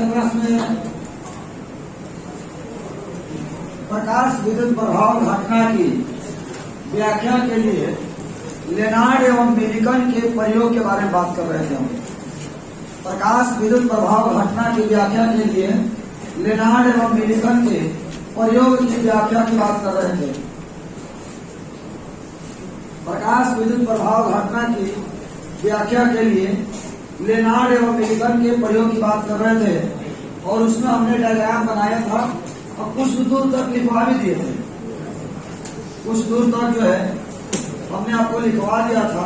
Class में प्रकाश विद्युत प्रभाव घटना की व्याख्या के लिए लेनार्ड एवं मिलिकन के प्रयोग के बारे में बात कर रहे थे हम। प्रकाश विद्युत प्रभाव घटना की व्याख्या के लिए लेनार्ड एवं मिलिकन के प्रयोग की व्याख्या की बात कर रहे थे। प्रकाश विद्युत प्रभाव घटना की व्याख्या के लिए लेनार्ड एवं मिलिकन के प्रयोग की बात कर रहे थे और उसमें हमने डायग्राम बनाया था और कुछ दूर तक लिखवा भी दिए थे। कुछ दूर तक जो है हमने आपको लिखवा दिया था।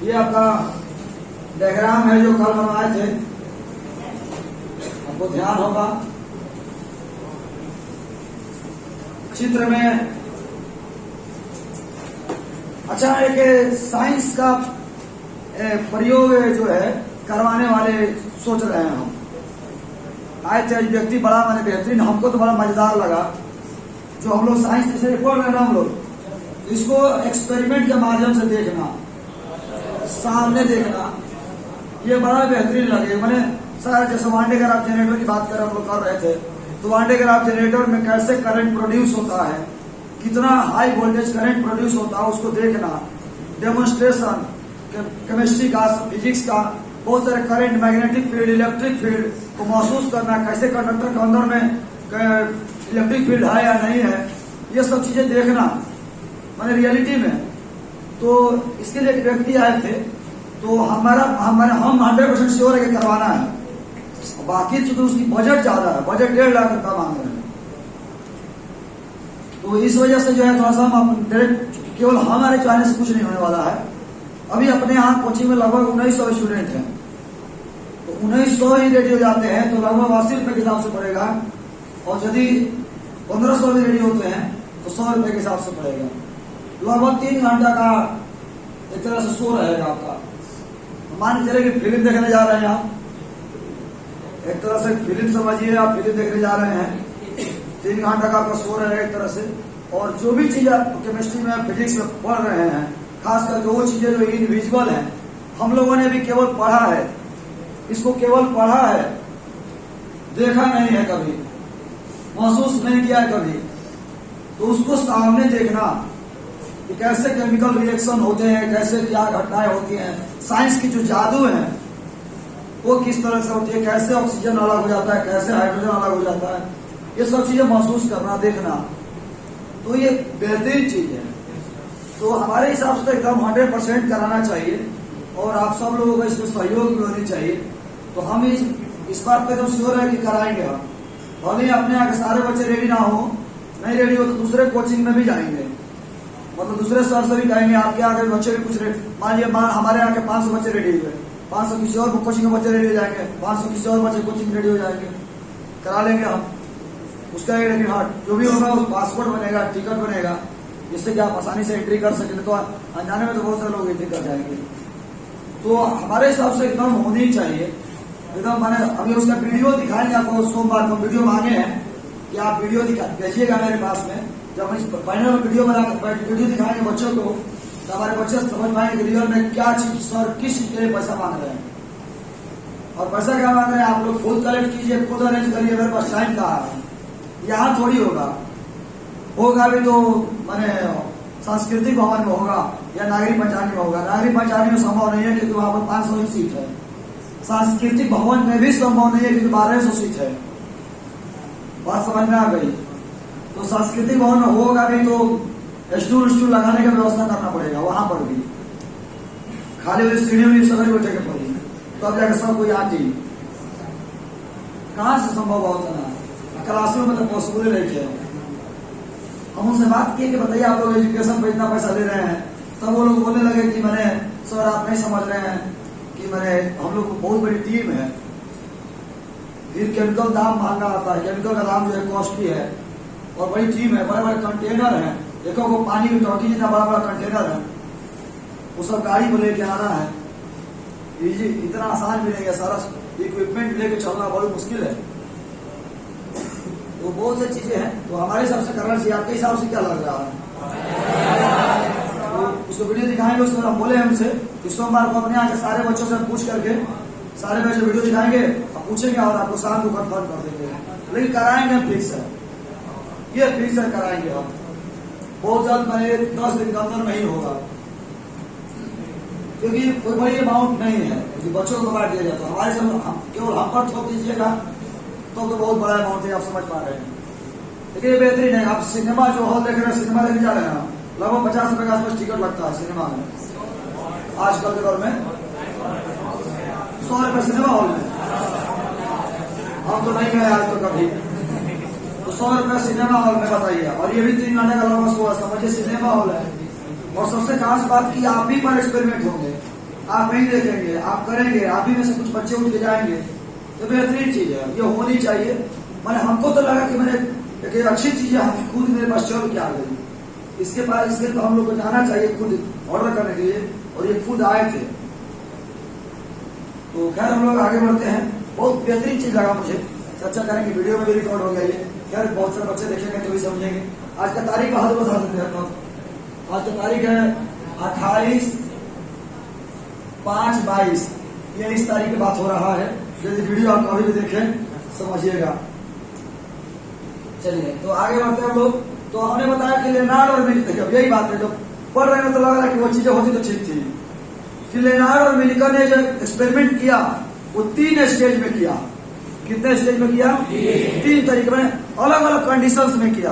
ये आपका डायग्राम है जो कल बनवाए थे, आपको ध्यान होगा। चित्र में अच्छा एक साइंस का प्रयोग जो है करवाने वाले सोच रहे हैं हम। आए थे व्यक्ति बड़ा मैंने बेहतरीन, हमको तो बड़ा मजेदार लगा। जो हम लोग साइंस से पढ़ रहे हैं हम लोग, इसको एक्सपेरिमेंट के माध्यम से देखना, सामने देखना, ये बड़ा बेहतरीन लगे। मैंने सर जैसे वांडेग्राफ जनरेटर की बात कर हम लोग कर रहे थे, तो वांडेग्राफ जनरेटर में कैसे करंट प्रोड्यूस होता है, कितना हाई वोल्टेज करंट प्रोड्यूस होता है, उसको देखना, डेमोन्स्ट्रेशन केमिस्ट्री का, फिजिक्स का, बहुत सारे current, magnetic field, electric field को महसूस करना, कैसे कंडक्टर के अंदर में इलेक्ट्रिक फील्ड है या नहीं है, ये सब चीजें देखना मैंने रियलिटी में। तो इसके लिए एक व्यक्ति आए थे, तो हम 100% श्योर है कि करवाना है। बाकी चूंकि उसकी बजट ज्यादा है, बजट 1.5 लाख रुपया मांग रहे हैं, तो इस वजह से जो है थोड़ा सा हम डायरेक्ट, केवल हमारे चाहने से कुछ नहीं होने वाला है। अभी अपने यहाँ कोचिंग में लगभग 1900 स्टूडेंट हैं, तो 1900 ही रेडी हो जाते हैं तो लगभग 80 रुपए के हिसाब से पड़ेगा, और यदि 1500 भी रेडी होते हैं तो 100 रुपए के हिसाब से पड़ेगा। लगभग 3 घंटा का एक तरह से शो रहेगा आपका। मान के चले कि फिल्म देखने जा रहे हैं आप, एक तरह से फिल्म समझिए, आप फिल्म देखने जा रहे हैं, 3 घंटा का आपका शो रहेगा एक तरह से। और जो भी चीज आप केमिस्ट्री में, फिजिक्स में पढ़ रहे हैं, खास करके वो चीजें जो इनविजिबल हैं, हम लोगों ने भी केवल पढ़ा है, इसको केवल पढ़ा है, देखा नहीं है कभी, महसूस नहीं किया है कभी। तो उसको सामने देखना कि कैसे केमिकल रिएक्शन होते हैं, कैसे क्या घटनाएं होती हैं, साइंस की जो जादू है वो किस तरह से होती है, कैसे ऑक्सीजन अलग हो जाता है, कैसे हाइड्रोजन अलग हो जाता है, ये सब चीजें महसूस करना, देखना, तो ये बेहतरीन चीज है। तो हमारे हिसाब से तो एकदम 100% कराना चाहिए और आप सब लोगों का इसमें सहयोग भी होनी चाहिए। तो हम इस बात पे तो श्योर है कि कराएंगे हम। भले अपने यहाँ के सारे बच्चे रेडी ना हो, नहीं रेडी हो तो दूसरे कोचिंग में भी जाएंगे, मतलब दूसरे सर से भी कहेंगे आपके यहाँ के बच्चे भी कुछ मान लिया, हमारे यहाँ के 500 बच्चे रेडी हुए, 500 किसी और कोचिंग के बच्चे रेडी हो जाएंगे, 500 किसी और बच्चे कोचिंग रेडी हो जाएंगे, करा लेंगे हम उसका। लेकिन हाँ, जो भी होगा उस पासपोर्ट बनेगा, टिकट बनेगा, जिससे कि आप आसानी से एंट्री कर सकें। तो अनजाने में तो बहुत सारे लोग एंट्री कर जाएंगे। तो हमारे हिसाब से एकदम होनी चाहिए एकदम। मैंने अभी उसका वीडियो दिखाएंगे आपको, सोमवार को वीडियो मांगे हैं कि आप वीडियो भेजिएगा मेरे पास में। जब हम फाइनल वीडियो वीडियो दिखाएंगे बच्चों को, तो हमारे बच्चे समझ पाएंगे रियल में क्या चीज सर किस चीज के लिए पैसा मांग रहे हैं, और पैसा क्या मांग रहे हैं। आप लोग खुद कलेक्ट कीजिए, खुद अरेंज करिए, मेरे पास टाइम कहा है, यहाँ थोड़ी होगा भी तो मैंने सांस्कृतिक भवन में होगा या नागरिक पंचायत में होगा। नागरिक पंचायत में संभव नहीं है क्योंकि वहां पर 500 ही सीट है। सांस्कृतिक भवन में भी संभव नहीं है क्योंकि 1200 सीट है। बात समझ में आ गई। तो सांस्कृतिक भवन में होगा भी तो स्टूल लगाने की व्यवस्था करना पड़ेगा, वहां पर भी खाली हुई सीढ़ी हुई सगरी बैठे के पड़ी, तो अब जाकर सब कोई आती कहां से संभव होता है। क्लासरूम में तो पॉसिबल नहीं किया। हम उनसे बात किए कि बताइए आप लोग एजुकेशन पे इतना पैसा ले रहे हैं, तब वो लोग बोलने लगे कि मैंने सर आप नहीं समझ रहे हैं कि मैंने हम लोग बहुत बड़ी टीम है, फिर केमिकल दाम महंगा आता है, केमिकल का दाम जो है कॉस्टली है, और बड़ी टीम है, बड़े बड़े कंटेनर है, देखो वो पानी की टंकी जितना बड़ा बड़ा कंटेनर है, वो सब गाड़ी को लेके आना है, इतना आसान भी नहीं है, सारा इक्विपमेंट लेके चलना बहुत मुश्किल है। तो बहुत सी चीजें हैं, तो हमारे हिसाब से करना चाहिए। आपके हिसाब से क्या लग रहा है? तो उसको वीडियो दिखाएंगे। उसको हम बोले हमसे कि सोमवार को अपने यहाँ के सारे बच्चों से पूछ करके सारे बच्चे वीडियो दिखाएंगे और पूछेंगे और आपको शाम को कंफर्म कर देंगे। लेकिन कराएंगे हम फिक्स है, ये फिक्स है, कराएंगे हम बहुत जल्द, मैंने 10 दिन के अंदर नहीं होगा, क्योंकि कोई बड़ी अमाउंट नहीं है कि बच्चों को बांट दिया जाता है। हमारे से केवल हम पर थोप दीजिएगा तो बहुत बड़ा अमाउंट है, आप समझ पा रहे हैं। लेकिन ये बेहतरीन है। आप सिनेमा जो हॉल देख रहे हैं, सिनेमा देखने जा रहे हैं, लगभग 50 रुपए के आसपास टिकट लगता है सिनेमा में आजकल के दौर में। 100 रुपए सिनेमा हॉल में, हम तो नहीं गए आज तो कभी, तो 100 रुपए सिनेमा हॉल में बताइए। और ये भी 3 घंटे का लगभग शो है, समझिए सिनेमा हॉल है। और सबसे खास बात की आप ही पर एक्सपेरिमेंट होंगे, आप नहीं देखेंगे, आप करेंगे, आप ही में से कुछ बच्चे उठ के जाएंगे, तो बेहतरीन चीज है, ये होनी चाहिए। मैंने हमको तो लगा कि मैंने एक अच्छी चीज है, हम खुद मेरे पास चल के आ गई। इसके तो हम लोग को जाना चाहिए खुद ऑर्डर करने के लिए, और ये खुद आए थे। तो खैर हम लोग आगे बढ़ते हैं। बहुत बेहतरीन चीज लगा मुझे, चर्चा करेंगे, वीडियो में भी रिकॉर्ड हो गया ये। खैर बहुत सारे बच्चे देखेंगे तो भी समझेंगे। आज का तारीख बता देते हैं। आज की तारीख है 28/5/22, ये इस तारीख की बात हो रहा है। यदि वीडियो आप कभी भी देखें समझिएगा। चलिए तो आगे बढ़ते हैं हम लोग। तो हमने बताया कि लेनार्ड और मिल्टन, अब यही बात है, जब पढ़ रहे हैं तो लग रहा है कि वो चीजें होती तो ठीक थी कि लेनार्ड और मिल्टन ने जो एक्सपेरिमेंट किया वो 3 स्टेज में किया। कितने स्टेज में किया? 3 तरीके में, अलग अलग कंडीशंस में किया।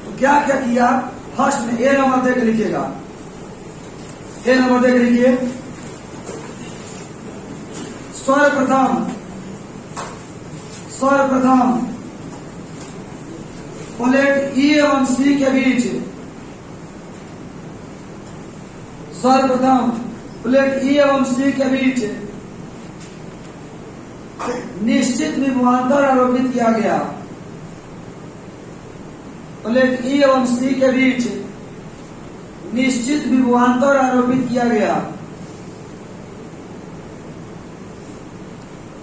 तो क्या क्या किया? फर्स्ट में ए नंबर दे के लिखिएगा, ए नंबर दे के लिखिए। सर्वप्रथम प्लेट ई एवं सी के बीच, सर्वप्रथम प्लेट ई एवं सी के बीच निश्चित विभवांतर आरोपित किया गया। प्लेट ई एवं सी के बीच निश्चित विभवांतर आरोपित किया गया।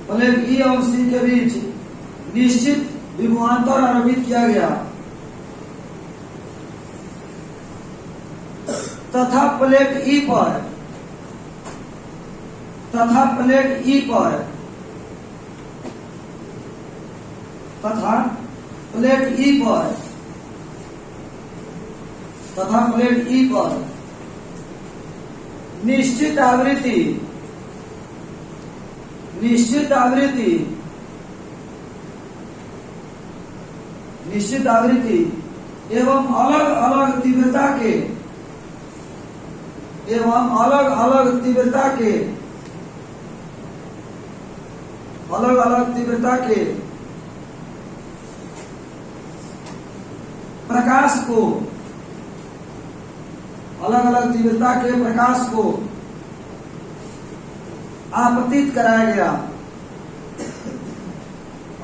प्लेट ई एवं सी के बीच निश्चित विभवांतर आरोपित किया गया तथा प्लेट ई पर तथा प्लेट ई पर निश्चित आवृत्ति एवं अलग अलग तीव्रता के प्रकाश को, अलग अलग तीव्रता के प्रकाश को आपतित कराया गया।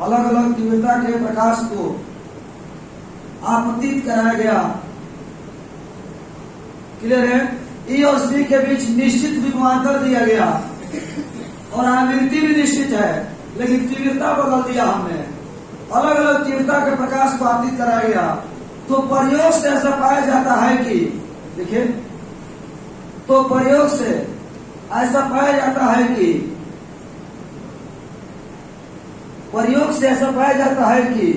अलग अलग तीव्रता के प्रकाश को आपतित कराया गया। क्लियर है? ई और सी के बीच निश्चित विभवांतर दिया गया और आवृत्ति भी निश्चित है, लेकिन तीव्रता बदल दिया हमने। अलग अलग तीव्रता के प्रकाश को आपतित कराया गया। तो प्रयोग से ऐसा पाया जाता है कि, देखिए, तो प्रयोग से ऐसा पाया जाता है कि प्रयोग से ऐसा पाया जाता है कि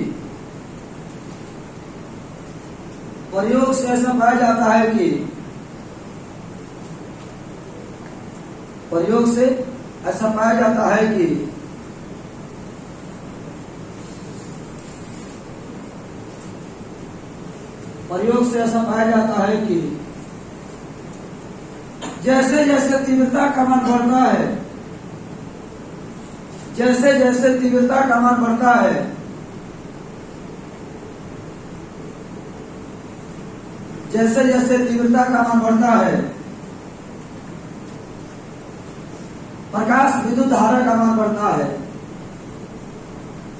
प्रयोग से ऐसा पाया जाता है कि प्रयोग से ऐसा पाया जाता है कि प्रयोग से ऐसा पाया जाता है कि जैसे जैसे तीव्रता का मान बढ़ता है, जैसे जैसे तीव्रता का मान बढ़ता है, जैसे जैसे तीव्रता का मान बढ़ता है, प्रकाश विद्युत धारा का मान बढ़ता है,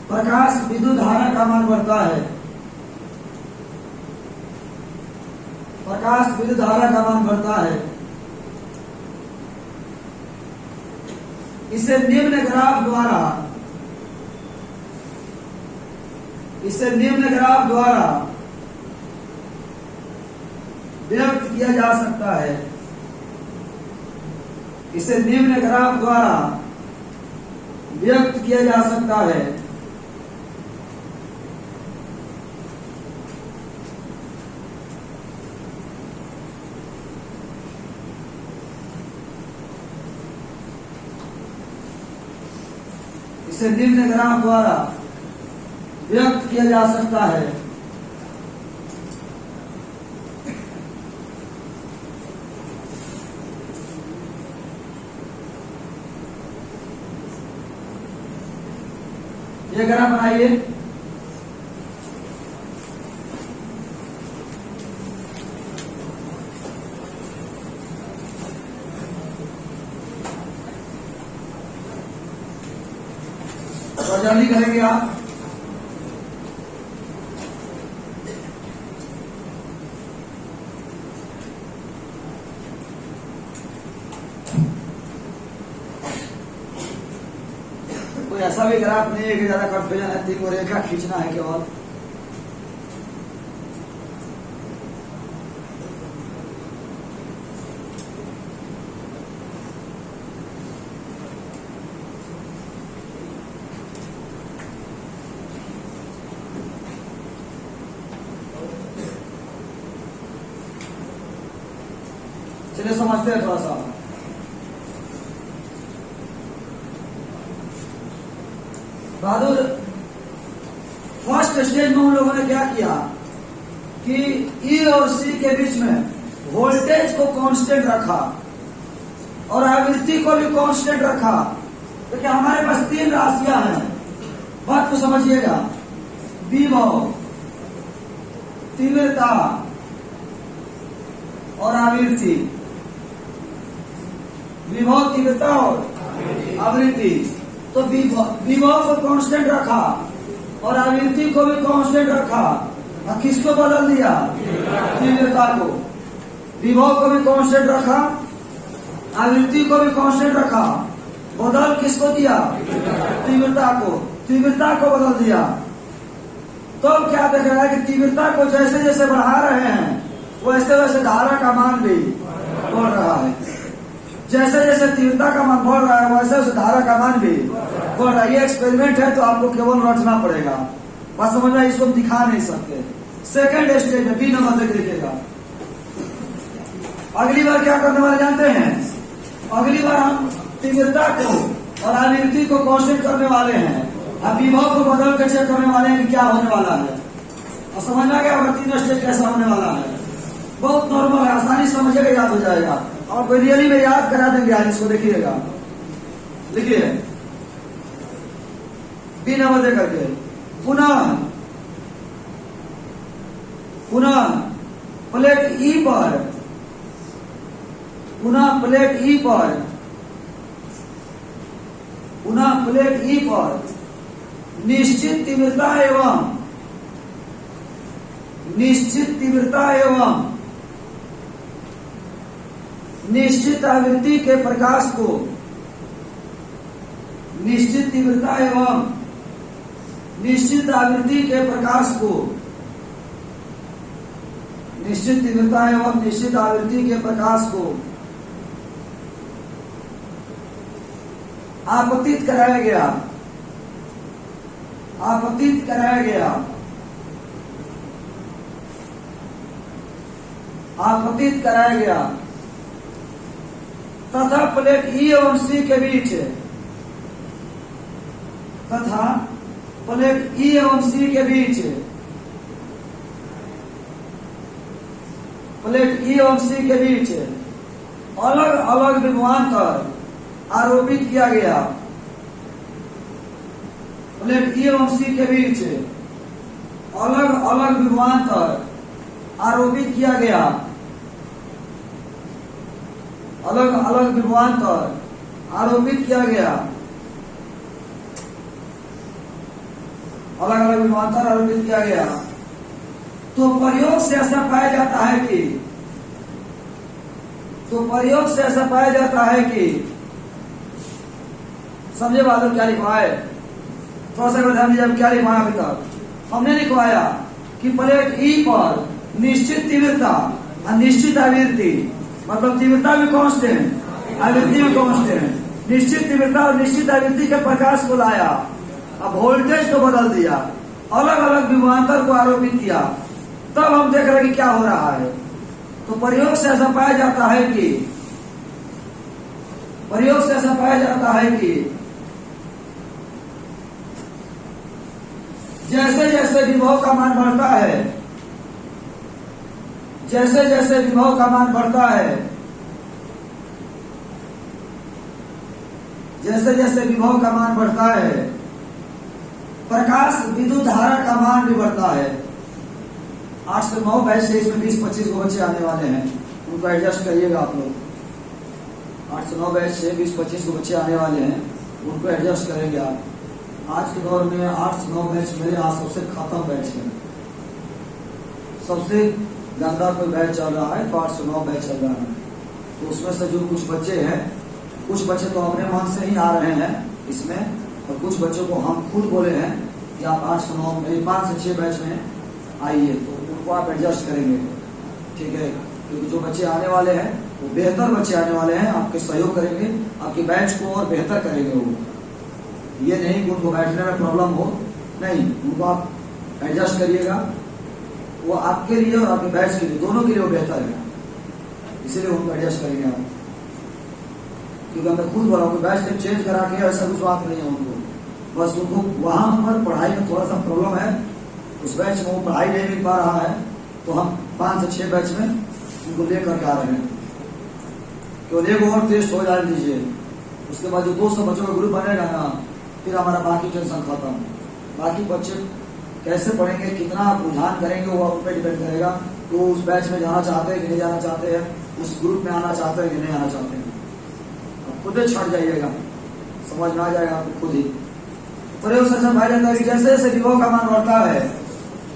प्रकाश विद्युत धारा का मान बढ़ता है, प्रकाश विद्युत धारा का मान बढ़ता है। इसे निम्न ग्राफ द्वारा व्यक्त किया जा सकता है। इसे निम्न ग्राफ द्वारा व्यक्त किया जा सकता है। इसे निम्न ग्राफ द्वारा व्यक्त किया जा सकता है। ये ग्राफ बनाइए। तो जल्दी करेंगे आप। कोई ऐसा भी ग्राफ नहीं है कि ज्यादा कंफ्यूजन है, 3 को रेखा खींचना है केवल। चलिए समझते हैं थोड़ा सा। बहादुर, फर्स्ट स्टेज में उन लोगों ने क्या किया कि ई और सी के बीच में वोल्टेज को कांस्टेंट रखा और आवृत्ति को भी कांस्टेंट रखा। क्योंकि तो हमारे पास 3 राशियां हैं, बात को समझिएगा। विभव, तीव्रता और आवृत्ति। विभव, तीव्रता और आवृत्ति। तो विभव को कांस्टेंट रखा और आवृत्ति को भी कांस्टेंट रखा। और किसको बदल दिया? तीव्रता को। विभव को भी कांस्टेंट रखा, आवृत्ति को भी कांस्टेंट रखा। बदल किसको दिया? तीव्रता को। तीव्रता को बदल दिया। तो क्या देख रहा है कि तीव्रता को जैसे जैसे बढ़ा रहे हैं वैसे वैसे धारा का मान भी बढ़ रहा है। जैसे जैसे तीव्रता का मान बढ़ रहा है वैसे वैसे धारा का मान भी बढ़ रहा है। ये एक्सपेरिमेंट है तो आपको केवल रटना पड़ेगा, बस समझ में, इसको दिखा नहीं सकते। सेकंड स्टेज में बी नंबर तक लिखेगा। अगली बार क्या करने वाले जानते हैं? अगली बार हम तीव्रता को और आवृत्ति को कांस्टेंट करने वाले हैं। अब विभव को बदल कर चेक करने वाले हैं कि क्या होने वाला है। और समझ में आ गया होगा 3 स्टेज कैसा होने वाला है। बहुत नॉर्मल है, आसानी समझेगा, याद हो जाएगा। और कोई रियली में याद करा देंगे आज इसको। देखिएगा, लिखिए बी नंबर दे करके। पुनः प्लेट ई पर, पुनः प्लेट ई पर निश्चित तीव्रता एवं निश्चित आवृत्ति के प्रकाश को, निश्चित तीव्रता एवं निश्चित आवृत्ति के प्रकाश को, निश्चित तीव्रता एवं निश्चित आवृत्ति के प्रकाश को आपतित कराया गया। आपतित कराया गया। आपतित कराया गया तथा प्लेट ई एवं सी के बीच, तथा प्लेट ई एवं सी के बीच, प्लेट ई एवं सी के बीच अलग अलग विभवांतर आरोपित किया गया। प्लेट ई एवं सी के बीच अलग अलग विभवांतर आरोपित किया गया। अलग अलग विभवांतर आरोपित किया गया। अलग अलग विभवांतर आरोपित किया गया। तो प्रयोग से ऐसा पाया जाता है कि, तो प्रयोग से ऐसा पाया जाता है कि, समझे बहादुर क्या लिखवाए? थोड़ा सा ध्यान दीजिए, क्या लिखवाया अभी तक? हमने लिखवाया कि प्लेट ई पर निश्चित तीव्रता और निश्चित आवृत्ति, मतलब तीव्रता भी कांस्टेंट आवृत्ति में पहुंचते हैं। निश्चित तीव्रता और निश्चित आवृत्ति के प्रकाश को लाया, अब वोल्टेज को बदल दिया, अलग अलग विभवांतर को आरोपित किया, तब हम देख रहे हैं कि क्या हो रहा है। तो प्रयोग से ऐसा पाया जाता है कि जैसे जैसे विभव का मान बढ़ता है, जैसे जैसे विभव का मान बढ़ता है, जैसे जैसे विभव का मान बढ़ता है, प्रकाश विद्युत धारा का मान भी बढ़ता है। 8 से 9 बैच से इसमें 20-25 को बच्चे आने वाले हैं, उनको एडजस्ट करिएगा आप लोग। 8 से 9 बैच से 20-25 को बच्चे आने वाले हैं, उनको एडजस्ट करेंगे आप। आज के दौर में 8 से 9 बैच मेरे यहाँ सबसे खत्म बैच है, सबसे गंदा कोई बैच चल रहा है तो 8 से 9 बैच चल रहा है। तो उसमें से जो कुछ बच्चे हैं, कुछ बच्चे तो अपने मन से ही आ रहे हैं इसमें, और कुछ बच्चों को हम खुद बोले हैं कि आप 8 से 9 5 से 6 बैच में आइए, तो उनको आप एडजस्ट करेंगे, ठीक है। क्योंकि जो बच्चे आने वाले हैं वो बेहतर बच्चे आने वाले हैं, आपके सहयोग करेंगे, आपकी बैच को और बेहतर करेंगे। वो ये नहीं कि उनको बैठने में प्रॉब्लम हो, नहीं, उनको आप एडजस्ट करिएगा, वो आपके लिए और आपके बैच के लिए, दोनों के लिए वो बेहतर है, इसीलिए उनको एडजस्ट करेंगे आप। क्योंकि मैं खुद बोला हूँ बैच चेंज करा के ऐसा कुछ बात नहीं है उनको, बस उनको वहां पर पढ़ाई में थोड़ा सा प्रॉब्लम है, उस बैच में वो पढ़ाई नहीं मिल पा रहा है, तो हम 5 से 6 बैच में उनको लेकर के आ रहे हैं। तो एक और टेस्ट हो जाने दीजिए, उसके बाद जो 200 बच्चों का ग्रुप बनेगा ना, फिर हमारा बाकी टेंशन खत्म। बाकी बच्चे कैसे पढ़ेंगे, कितना रुझान करेंगे, वो उन पर डिपेंड करेगा। तो उस बैच में जाना चाहते हैं कि नहीं जाना चाहते हैं, उस ग्रुप में आना चाहते हैं कि नहीं आना चाहते हैं, खुद ही छट जाइएगा, समझ में आ जाएगा आपको खुद ही। प्रयोग से समझा जाता है कि जैसे जैसे विभव का मान बढ़ता है,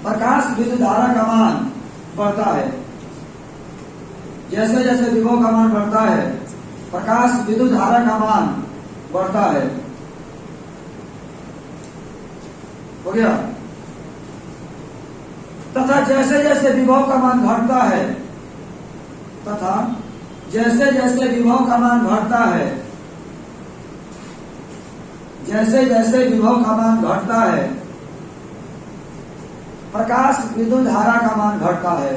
प्रकाश विद्युत धारा का मान बढ़ता है। जैसे जैसे विभव का मान बढ़ता है, प्रकाश विद्युत धारा का मान बढ़ता है। हो गया। तथा जैसे जैसे विभव का मान घटता है, तथा जैसे जैसे विभव का मान घटता है, जैसे जैसे विभव का मान घटता है, प्रकाश विद्युत धारा का मान घटता है।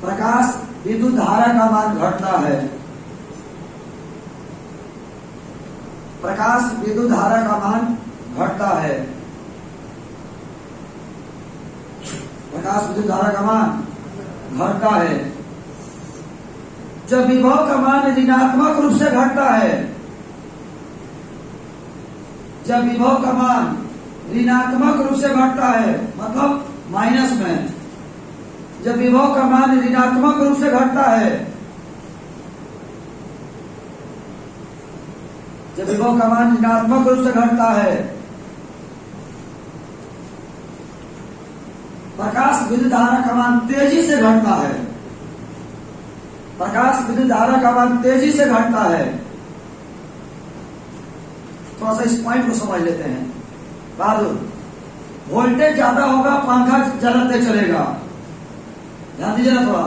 प्रकाश विद्युत धारा का मान घटता है। प्रकाश विद्युत धारा का मान घटता है। प्रकाश विद्युत धारा का मान घटता है। जब विभव का मान ऋणात्मक रूप से घटता है, जब विभव का मान ऋणात्मक रूप से घटता है, मतलब माइनस में, जब विभव का मान ऋणात्मक रूप से घटता है, जब विभव का मान ऋणात्मक रूप से घटता है, प्रकाश विद्युत धारा का मान तेजी से घटता है। प्रकाश विद्युत धारा का मान तेजी से घटता है। थोड़ा सा इस पॉइंट को समझ लेते हैं। बहादुर, वोल्टेज ज्यादा होगा, पंखा ज्यादा तेज चलेगा। ध्यान दीजिए ना थोड़ा।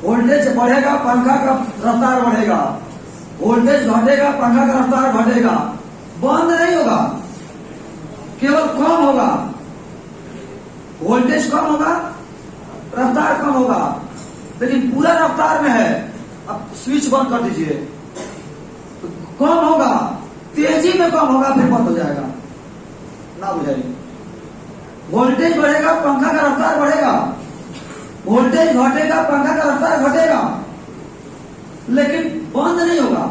वोल्टेज बढ़ेगा, पंखा का रफ्तार बढ़ेगा। वोल्टेज घटेगा, पंखा का रफ्तार घटेगा। बंद नहीं होगा, केवल कम होगा। वोल्टेज कम होगा, रफ्तार कम होगा, लेकिन पूरा रफ्तार में है। अब स्विच बंद कर दीजिए, तो कम होगा, तेजी में कम होगा, फिर बंद हो जाएगा। ना बुझाइए। वोल्टेज बढ़ेगा, पंखा का रफ्तार बढ़ेगा। वोल्टेज घटेगा, पंखा का रफ्तार घटेगा, लेकिन बंद नहीं होगा।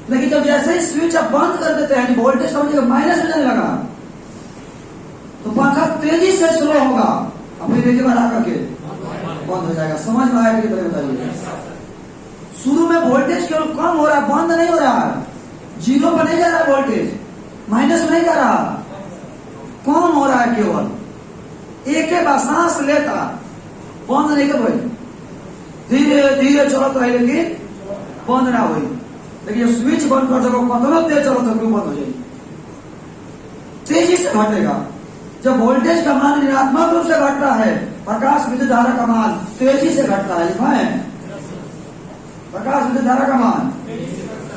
लेकिन जब जैसे ही स्विच आप बंद कर देते हैं, वोल्टेज समझिएगा माइनस में जाने लगा, तो पंखा तेजी से स्लो होगा, अब फिर एक बार आकर के बंद हो जाएगा। समझ में आएगा कि बताइए। शुरू में वोल्टेज केवल कम हो रहा है, बंद नहीं हो रहा है। जीरो पर नहीं जा रहा है वोल्टेज, माइनस में नहीं जा रहा, कम हो रहा है केवल। एक बार सांस लेता, बंद नहीं कर भाई, धीरे धीरे चलत रहे, लेकिन बंद ना हुई। लेकिन स्विच बंद कर सको, कतनो तेज चलो तो क्यों बंद हो जाएगी, तेजी से घटेगा। जब वोल्टेज का मान ऋणात्मक रूप से घटता है, प्रकाश विद्युत धारा का मान तेजी से घटता है। लिखा है प्रकाश विद्युत धारा का मान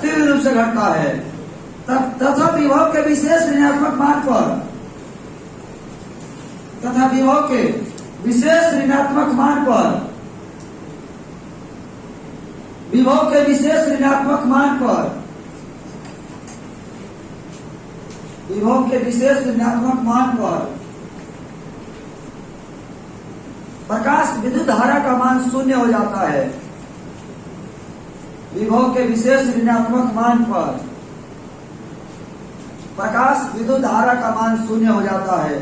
तीव्र रूप से घटता है। तथा विभव के विशेष ऋणात्मक मान पर, तथा विभव के विशेष ऋणात्मक मान पर, विभव के विशेष ऋणात्मक मान पर, विभव के विशेष ऋणात्मक मान पर प्रकाश विद्युत धारा का मान शून्य हो जाता है। विभव के विशेष ऋणात्मक मान पर प्रकाश विद्युत धारा का मान शून्य हो जाता है।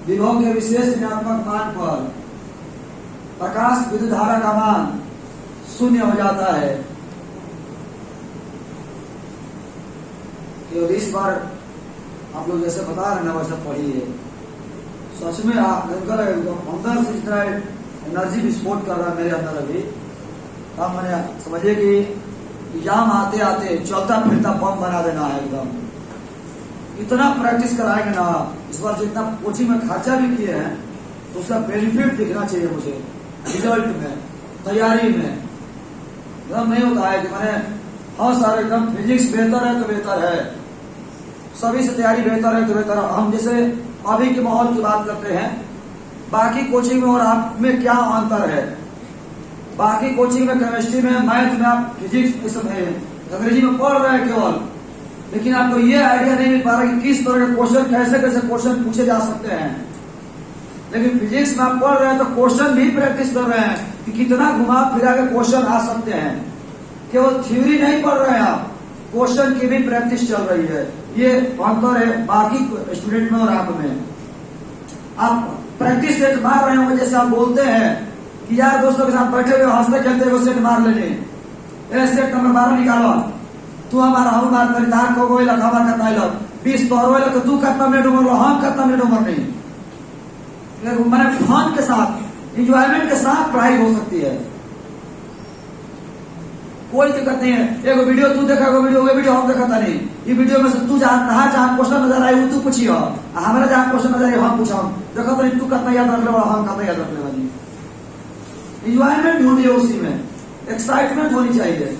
विभव के विशेष ऋणात्मक मान पर प्रकाश विद्युत धारा का मान शून्य हो जाता है। केवल इस बार आप लोग जैसे बता रहे हैं ना वैसा पढ़िए। सच में आप अंदर से जितना एनर्जी विस्फोट कर रहा है मेरे अंदर अभी, अब मैंने समझिए कि एग्जाम आते आते चलता फिरता बम बना देना है एकदम। इतना प्रैक्टिस कराएंगे ना इस बार, जितना कोचिंग में खर्चा भी किए हैं तो उसका बेनिफिट दिखना चाहिए मुझे रिजल्ट में, तैयारी में। एकदम नहीं होता है कि मैंने हाँ सर एकदम फिजिक्स बेहतर है तो बेहतर है, सभी से तैयारी बेहतर है तो बेहतर है। हम जैसे अभी के माहौल की बात करते हैं, बाकी कोचिंग में और आप में क्या अंतर है। बाकी कोचिंग में केमिस्ट्री में, मैथ में, आप फिजिक्स अंग्रेजी में पढ़ रहे हैं केवल, लेकिन आपको ये आइडिया नहीं मिल पा रहा कि किस तरह के क्वेश्चन, कैसे कैसे क्वेश्चन पूछे जा सकते हैं। लेकिन फिजिक्स में आप पढ़ रहे हैं तो क्वेश्चन भी प्रैक्टिस कर रहे हैं कि कितना घुमा फिरा के क्वेश्चन आ सकते हैं। केवल थ्योरी नहीं पढ़ रहे हैं आप, क्वेश्चन की भी प्रैक्टिस चल रही है। ये अंतर है बाकी स्टूडेंट में और आप में। आप प्रैक्टिस सेट मार रहे होंगे, जैसे आप बोलते हैं कि यार दोस्तों के साथ बैठे हुए हंसते खेलते हुए सेट मार लेने, सेट नंबर 12 निकालो, तू हमारा हम मार परिधार को गोई लगा हमारा करता है 20 तो और तो तू करता मिनट उम्र लो, हम करता मिनट उम्र नहीं। मैंने फन के साथ, इंजॉयमेंट के साथ पढ़ाई हो सकती है, कोई दिक्कत नहीं है। एक वीडियो तू देखा, वीडियो हम देखा नहीं। ये वीडियो में से तू जहाँ क्वेश्चन नजर आई वो तू पूछिए, हमारा जहाँ क्वेश्चन नजर आई हम पूछा, देखा तो नहीं तू कितना याद रख ले वाला, हम कितना याद रखने वाली। इंजॉयमेंट होनी है उसी में, एक्साइटमेंट होनी चाहिए।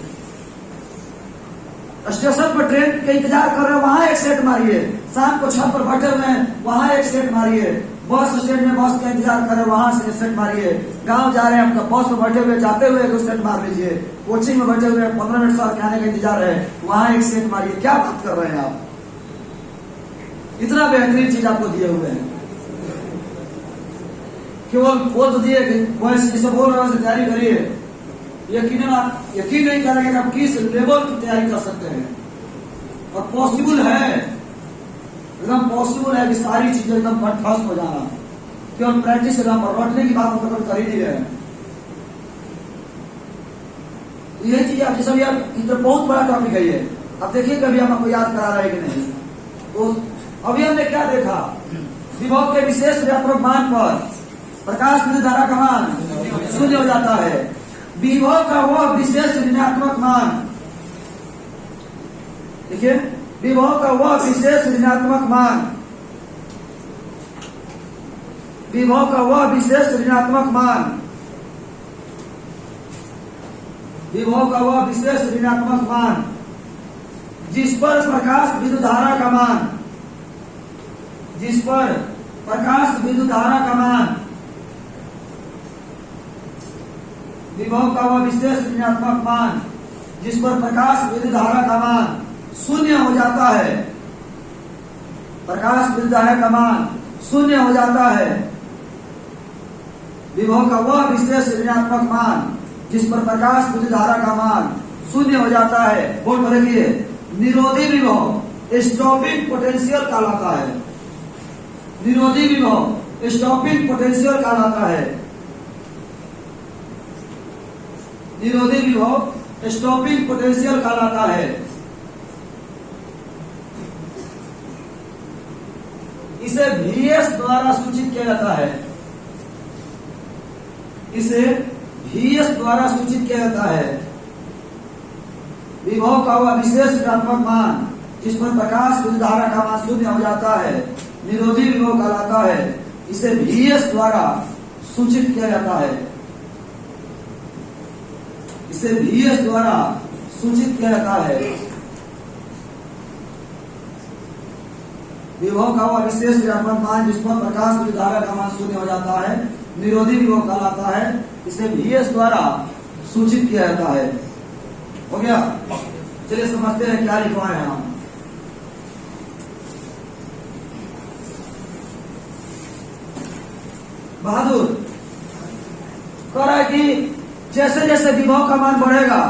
स्टेशन पर ट्रेन के इंतजार कर रहे हैं, वहां एक सेट मारिए। शाम को छत पर बैठे हुए हैं, वहां एक सेट मारिए। बस स्टैंड में बस का इंतजार कर रहे हैं, वहां से सेट मारिए। गांव जा रहे हैं, हम बस में बैठे हुए जाते हुए एक सेट मार लीजिए। कोचिंग में बैठे हुए 15 मिनट सर के आने का इंतजार है, वहां एक सेट मारिए। क्या बात कर रहे हैं आप, इतना बेहतरीन चीज आपको दिए हुए हैं। केवल बोल तो दिए कि जिसे बोल रहे हैं तैयारी करिए, यकीन नहीं करेंगे कि आप किस लेवल की तैयारी कर सकते हैं। और पॉसिबल है, एकदम पॉसिबल है कि सारी चीजें एकदम कंठस्थ हो जाना। केवल प्रैक्टिस करना, पर रटने की बात हम तो कर ही नहीं रहे। ये चीज आप जैसा यार इतना बहुत बड़ा टॉपिक है ये। अब देखिए कभी हम आपको याद करा रहे कि नहीं। तो अभी हमने क्या देखा, विभव के विशेष ऋणात्मक मान पर प्रकाश विद्युत धारा का मान शून्य हो जाता है। विभव का वह विशेष ऋणात्मक मान, देखिए विभव का वह विशेष ऋणात्मक मान, विभव का वह विशेष ऋणात्मक मान, विभव का वह विशेष ऋणात्मक मान जिस पर प्रकाश विद्युत धारा का मान, जिस पर प्रकाश विद्युत धारा का मान, विभव का वह विशेष ऋणात्मक मान जिस पर प्रकाश विद्युत धारा का मान शून्य हो जाता है। प्रकाश विद्युत धारा का मान शून्य हो जाता है। विभव का वह विशेष ऋणात्मक मान जिस पर प्रकाश विद्युत धारा का मान शून्य हो जाता है। बोल पर देखिए, निरोधी विभव स्टॉपिंग पोटेंशियल कहलाता है। निरोधी विभव स्टॉपिंग पोटेंशियल कहलाता है। निरोधी विभव स्टॉपिंग पोटेंशियल कहलाता है। इसे VS द्वारा सूचित किया जाता है। इसे VS द्वारा सूचित किया जाता है। विभव का वह विशेष ऋणात्मक मान जिस पर प्रकाश विद्युत धारा का मान शून्य हो जाता है निरोधी विभव कहलाता है। इसे VS द्वारा सूचित किया जाता है। इसे VS द्वारा सूचित किया जाता है। विभव का वह विशेष ऋणात्मक मान जिस पर प्रकाश की धारा का मान शून्य हो जाता है निरोधी विभव कहलाता है। इसे VS द्वारा सूचित किया जाता है। हो गया। चलिए समझते हैं क्या लिखवाए हैं हम। बहादुर कह रहा है कि जैसे जैसे विभव का मान बढ़ेगा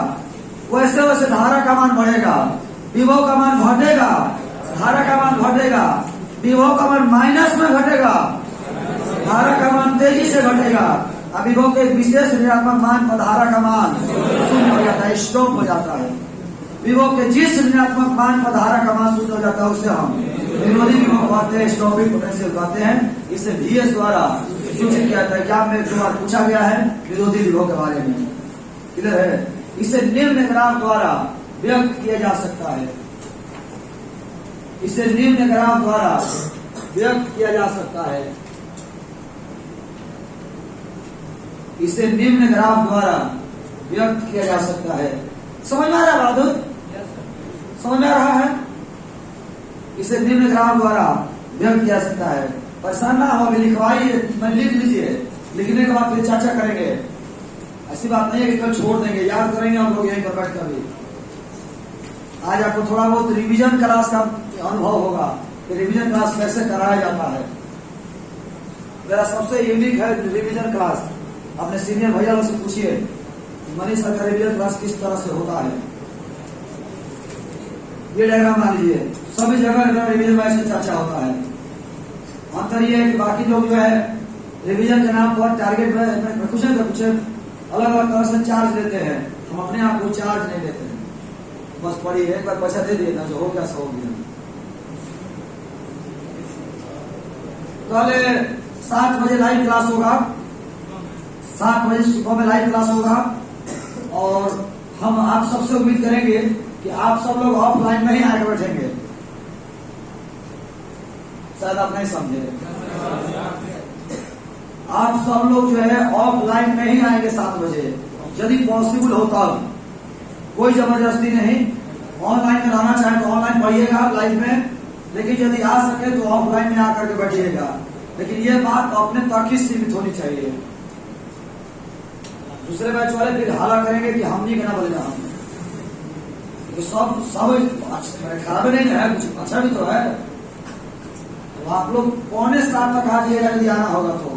वैसे वैसे धारा का मान बढ़ेगा। विभव का मान घटेगा, धारा का मान घटेगा। विभव का मान माइनस में घटेगा, धारा का मान तेजी से घटेगा। अब विभव के विशेष ऋणात्मक मान पर धारा का मान शून्य हो जाता है, स्टॉप हो जाता है। विभव के जिस ऋणात्मक मान पर धारा का मान शून्य हो जाता है उसे हम विरोधी विभव कहते हैं, स्टॉपिंग पोटेंशियल कहते हैं। इसे VS द्वारा सूचित किया जाता है। क्या में जो बात पूछा गया है विरोधी विभव के बारे में, क्लियर है। इसे निम्न ग्राफ द्वारा व्यक्त किया जा सकता है। इसे निम्न ग्राफ द्वारा व्यक्त किया जा सकता है। इसे निम्न ग्राफ द्वारा व्यक्त किया जा सकता है। समझ में आ रहा है बहादुर? समझ में आ रहा है? इसे निम्न ग्राफ द्वारा व्यक्त किया जा सकता है। परेशान ना हो, लिखवाइए, मैं लिख लीजिए। लिखने के बाद फिर चर्चा करेंगे। ऐसी बात नहीं है कि कल छोड़ देंगे, याद करेंगे हम लोग यहीं पर बैठ कर भी। आज आपको थोड़ा बहुत रिवीजन क्लास का अनुभव होगा कि रिवीजन क्लास कैसे कराया जाता है। मेरा सबसे यूनिक है रिवीजन क्लास। अपने सीनियर भैया से पूछिए मनीष सर का रिवीजन क्लास किस तरह से होता है। ये डायग्राम मान लीजिए, सभी जगह रिवीजन वाइज की चर्चा होता है। अंतर ये है कि बाकी लोग जो है रिवीजन के नाम पर टारगेट में कुछ अलग अलग तरह से चार्ज लेते हैं। हम अपने आप को चार्ज नहीं लेते हैं, बस पढ़िए, एक बार पैसा दे दिए ना, जो हो गया सो हो गया। कल 7 बजे लाइव क्लास होगा, 7 बजे सुबह में लाइव क्लास होगा। और हम आप सबसे उम्मीद करेंगे कि आप सब लोग ऑफलाइन में ही आगे बैठेंगे। शायद आप नहीं समझे। आप सब लोग जो है ऑफलाइन में ही आएंगे 7 बजे, यदि पॉसिबल हो तब। कोई जबरदस्ती नहीं। ऑनलाइन में रहना चाहे तो ऑनलाइन पढ़िएगा आप लाइव में, लेकिन यदि आ सके तो ऑफलाइन में आकर के बैठिएगा। लेकिन ये बात अपने तक ही सीमित होनी चाहिए। दूसरे बैच वाले फिर हाला करेंगे कि हम नहीं कहना बोलेगा। हम तो सब खराब नहीं है, कुछ अच्छा भी तो है। तो आप लोग 6:45 तक आ जाइएगा यदि आना होगा तो।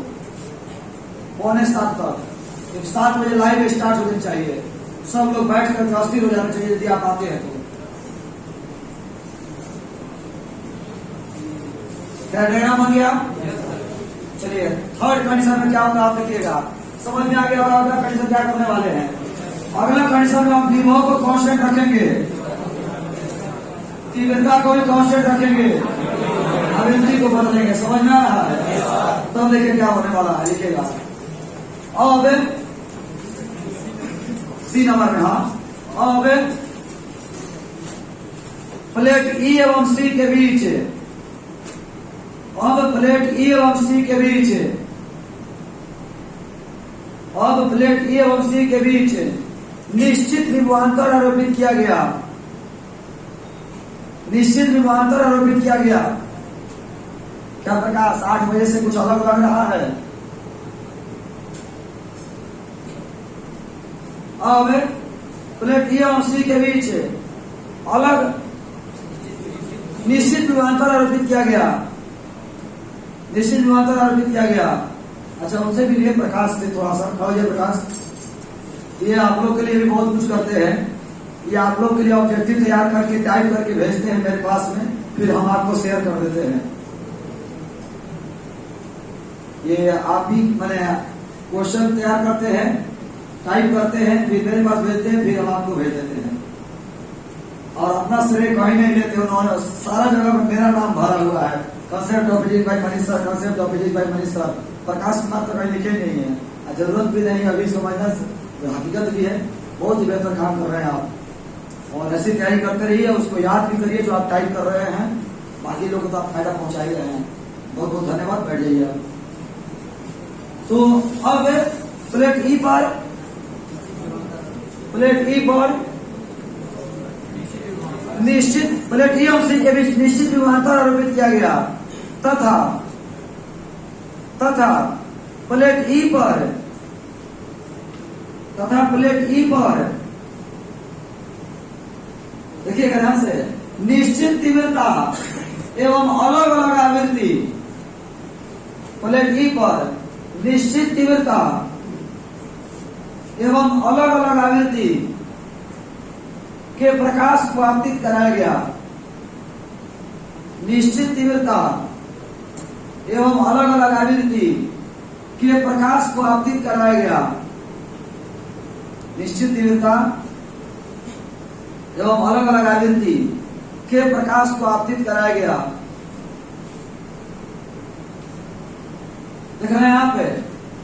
6:45 तक 7 बजे लाइव स्टार्ट होनी चाहिए। सब लोग बैठ कर उपस्थित हो जाना चाहिए यदि आप आते हैं तो। क्या डायग्राम आ गया? चलिए थर्ड कंडीशन में क्या होगा आप देखिएगा, समझ में आ गया। और अगला कंडीशन क्या करने वाले हैं? अगला कंडीशन में हम विभव को कांस्टेंट रखेंगे, तीव्रता को भी कांस्टेंट रखेंगे, आवृत्ति को बदलेंगे। समझ में आ रहा है? तब देखिए क्या होने वाला है, लिखेगा। अब C नंबर में, हाँ, अब प्लेट E एवं C के बीच, अब प्लेट E एवं C के बीच, अब प्लेट E एवं C के बीच निश्चित विभवांतर आरोपित किया गया। निश्चित विभवांतर आरोपित किया गया। क्या प्रकाश 8 बजे से कुछ अलग लग रहा है? अब प्लेट E और C के बीच अलग निश्चित विभवांतर आरोपित किया गया। निश्चित विभवांतर आरोपित किया गया। अच्छा, उनसे भी लिए प्रकाश से थोड़ा सा प्रकाश। ये आप लोग के लिए भी बहुत कुछ करते हैं। ये आप लोग के लिए ऑब्जेक्टिव तैयार करके टाइप करके भेजते हैं मेरे पास में, फिर हम आपको शेयर कर देते हैं। ये आप ही मैंने क्वेश्चन तैयार करते हैं, टाइप करते हैं, फिर मेरे पास भेजते हैं, फिर हम आपको भेज देते हैं। और अपना श्रेय कहीं नहीं लेते। उन्होंने सारा जगह में मेरा नाम भरा हुआ है। Concept of physics by Manish sir, concept of physics by Manish sir. Prakash Kumar तो कहीं लिखे नहीं है, जरूरत भी नहीं अभी समझना, हकीकत भी है। बहुत ही बेहतर काम कर रहे हैं आप, और ऐसी तैयारी करते रहिए। उसको याद भी करिए जो आप टाइप कर रहे हैं। बाकी लोगों को तो आप फायदा पहुंचा ही रहे हैं। बहुत बहुत धन्यवाद। बैठ जाइए आप। तो अब प्लेट E पर प्लेट ई पर निश्चित प्लेट ई और सी के बीच निश्चित विभवांतर आरोपित किया गया तथा प्लेट ई पर देखिएगा ध्यान से निश्चित तीव्रता एवं अलग अलग आवृत्ति प्लेट ई पर निश्चित तीव्रता एवं अलग अलग आवृत्ति के प्रकाश को आपतित कराया गया। निश्चित तीव्रता एवं अलग अलग आवृत्ति के प्रकाश को आपतित कराया गया। निश्चित तीव्रता एवं अलग अलग आवृत्ति के प्रकाश को आपतित कराया गया। देख रहे हैं यहाँ पे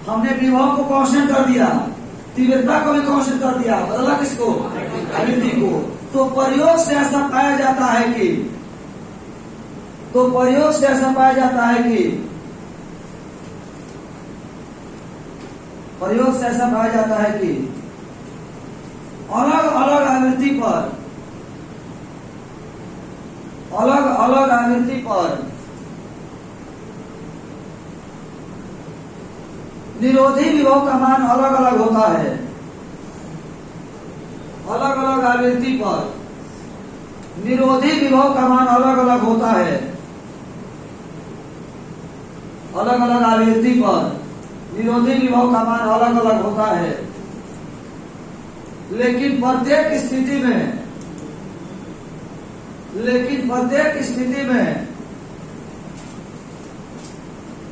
हमने विभव को कांस्टेंट कर दिया, तीव्रता को भी कांस्टेंट कर दिया, बदला किसको? आवृत्ति को। तो प्रयोग से ऐसा पाया जाता है कि अलग अलग आवृत्ति पर निरोधी विभव का मान अलग अलग होता है। अलग अलग आवृत्ति पर निरोधी विभव का मान अलग अलग होता है। अलग अलग आवृत्ति पर निरोधी विभव का मान अलग अलग होता है, लेकिन प्रत्येक स्थिति में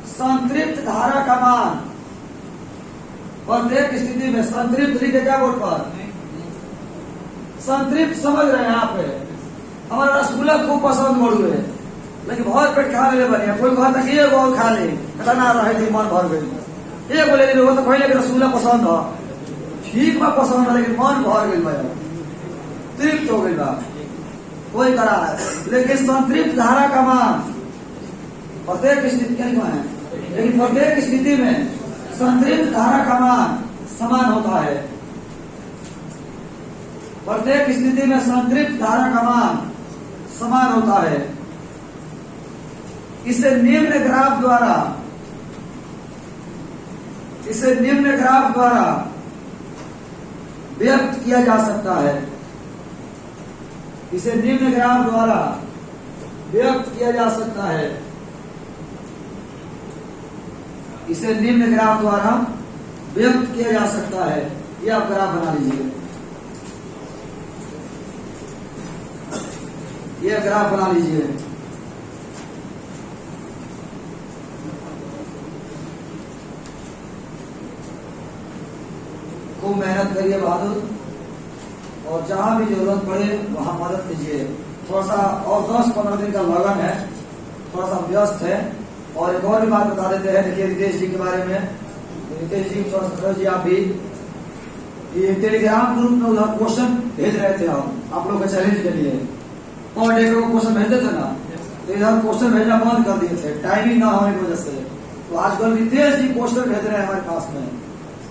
संतृप्त धारा का मान प्रत्येक स्थिति में संतृप्त लिखे क्या बोर्ड पर? संतृप्त समझ रहे हैं यहाँ पे। हमारा रसगुल्ला खूब पसंद मोड़ हुए, लेकिन बहुत पेट खा ले बढ़िया। कोई कहता कि ये बहुत खा ले, ना रहे थे मन भर गई। ये बोले लोग तो पहले रसगुल्ला पसंद हो, ठीक बा पसंद है, लेकिन मन भर गई भाई, तृप्त हो गई बा, कोई करा है। लेकिन संतृप्त धारा का मान प्रत्येक स्थिति क्या है, लेकिन प्रत्येक स्थिति में संतृप्त धारा का मान समान होता है। प्रत्येक स्थिति में संतृप्त धारा का मान समान होता है। इसे निम्न ग्राफ द्वारा व्यक्त किया जा सकता है। इसे निम्न ग्राफ द्वारा व्यक्त किया जा सकता है। इसे निम्न ग्राफ द्वारा व्यक्त किया जा सकता है। ये आप ग्राफ बना लीजिए, ये ग्राफ बना लीजिए। खूब मेहनत करिए बहादुर, और जहां भी जरूरत पड़े वहां मदद कीजिए। थोड़ा सा और 10-15 दिन का लगन है, थोड़ा सा व्यस्त है। और एक और भी बात बता देते हैं, देखिए रितेश जी के बारे में। रितेश जी थोड़ा सा जी, आप भी ये टेलीग्राम ग्रुप में उधर क्वेश्चन भेज रहे थे आप लोग के चैलेंज के लिए, पर डे को क्वेश्चन भेजते थे ना, तो इधर क्वेश्चन भेजना बंद कर दिए थे टाइमिंग ना होने की वजह से। तो आजकल रितेश जी क्वेश्चन भेज रहे हैं हमारे पास में,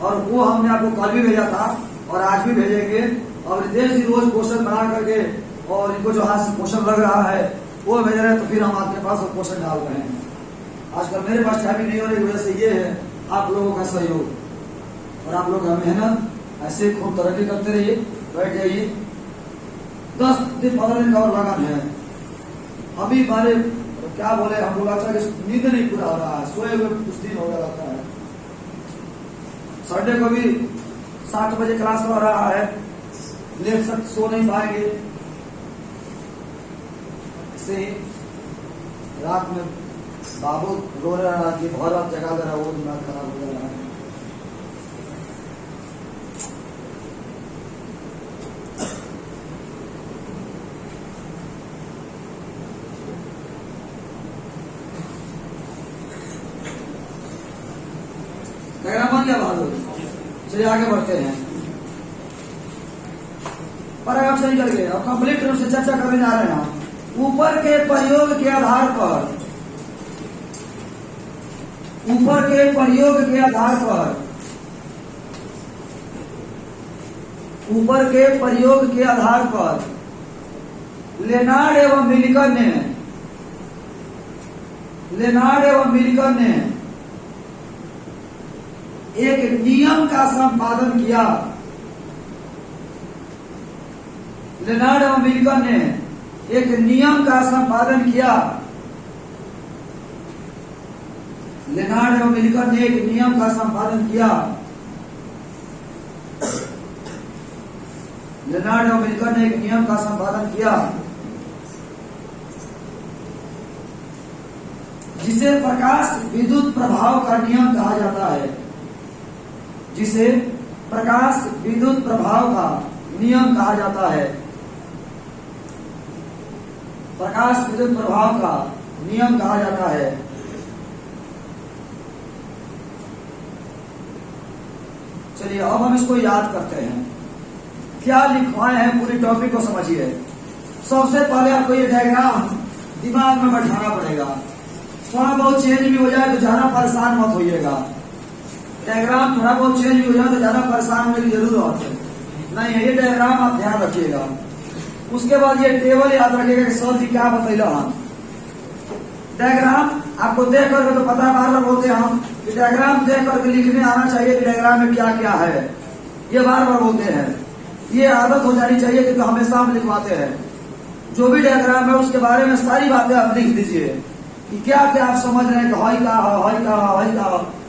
और वो हमने आपको कल भी भेजा था और आज भी भेजेंगे। और रितेश जी रोज क्वेश्चन बना करके, और इनको जो हाथ से क्वेश्चन लग रहा है वो भेज रहे हैं, तो फिर हम आपके पास वो क्वेश्चन डाल रहे हैं। आजकल मेरे पास टाइमिंग नहीं होने की वजह से ये है आप लोगों का सहयोग और आप लोगों का मेहनत। ऐसे खूब तरक्की करते रहिए, बैठ जाइए। 10-15 दिन का और लगन है। अभी हमारे क्या बोले, हम लोग लगता है कि नींद नहीं पूरा हो रहा है, सोए हुए कुछ दिन हो जाता है। संडे को भी 7 बजे क्लास हो रहा है, लेट तक सो नहीं पाएंगे। ऐसे ही रात में बाबू रो रहा कि बहुत रात जगा दे रहा, वो दिमाग खराब हो जा रहा है। मान लिया बहादुर, चलिए आगे बढ़ते हैं। पैराग्राफ से निकल गए और कंप्लीट रूप से चर्चा करने जा रहे हैं। ऊपर के प्रयोग के आधार पर ऊपर के प्रयोग के आधार पर लेनार्ड एवं मिल्टन ने एक नियम का संपादन किया। लेनार्ड एवं मिल्टन ने एक नियम का संपादन किया। लेनार्ड एवं मिल्टन ने एक नियम का संपादन किया। लेनार्ड एवं मिल्टन ने एक नियम का संपादन किया जिसे प्रकाश विद्युत प्रभाव का नियम कहा जाता है। जिसे प्रकाश विद्युत प्रभाव का नियम कहा जाता है। प्रकाश विद्युत प्रभाव का नियम कहा जाता है। चलिए अब हम इसको याद करते हैं। क्या लिखवाए हैं पूरी टॉपिक को समझिए। सबसे पहले आपको ये डायग्राम दिमाग में बैठाना पड़ेगा। थोड़ा बहुत चेंज भी हो जाए तो ज्यादा परेशान मत होइएगा। डायग्राम थोड़ा बहुत चेंज भी हो जाए तो ज्यादा परेशान होने की जरूरत नहीं है। ये डायग्राम आप ध्यान रखिएगा। उसके बाद ये टेबल याद रखिएगा कि सर जी क्या बतैला हम। डायग्राम आपको देख करके तो पता बार बार बोलते हैं हम कि डायग्राम देख करके लिखने आना चाहिए कि डायग्राम में क्या क्या है। ये बार बार बोलते हैं। ये आदत हो जानी चाहिए क्योंकि हमेशा हम लिखवाते हैं। जो भी डायग्राम है उसके बारे में सारी बातें आप लिख दीजिए कि क्या क्या आप समझ रहे हैं कि हई का